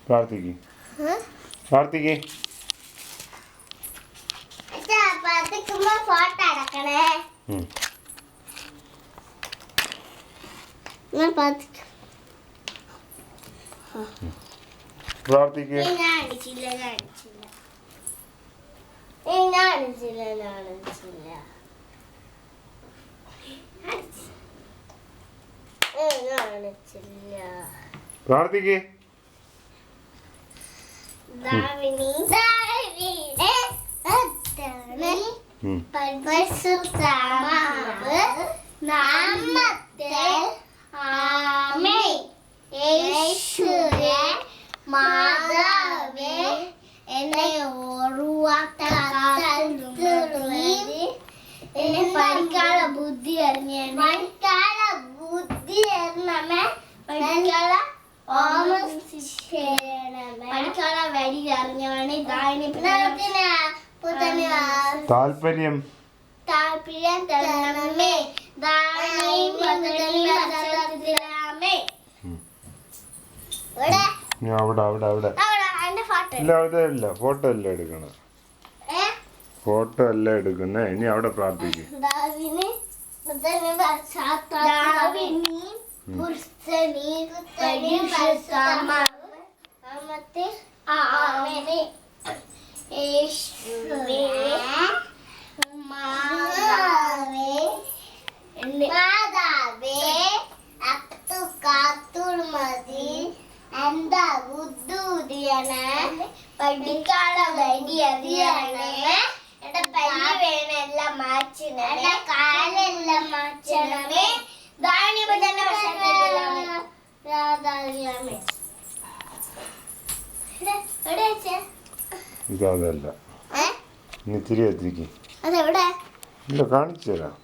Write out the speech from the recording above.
പ്രാർത്ഥിക്ക് പ്രാർത്ഥിക്ക്. Photo എടുക്കണേ. പ്രാർത്ഥിക്ക്. പ്രാർത്ഥിക്ക്. മാതാവേ എന്നെ ഓർവാത്ത എന്നെ പഠിക്കാനുള്ള ബുദ്ധി അറിഞ്ഞേ പഠിക്കാനുള്ള വഴി അറിഞ്ഞാണ് താല്പര്യം തരണമേ. അവിടെ അവിടെ അവിടെ ഇല്ല അവിടെ ഇല്ല. ഫോട്ടോ അല്ല എടുക്കണം. ഫോട്ടോ അല്ല എടുക്കുന്നേ. ഇനി അവിടെ പ്രാർത്ഥിക്കും. മാതാവേ അത്തു കാത്തുമതി എന്താ ബുദ്ധൂതിയാണ് പഠിക്കാനുള്ള വഴി അറിയണേ. എന്റെ പല്ല് വേണെല്ലാം മാറ്റണേ. എന്റെ കാലെല്ലാം മാറ്റണമേ. ഇതല്ല. ഇനി തിരി എത്തിരിക്കും. അതെവിടെ ഇല്ല കാണിച്ചു തരാം.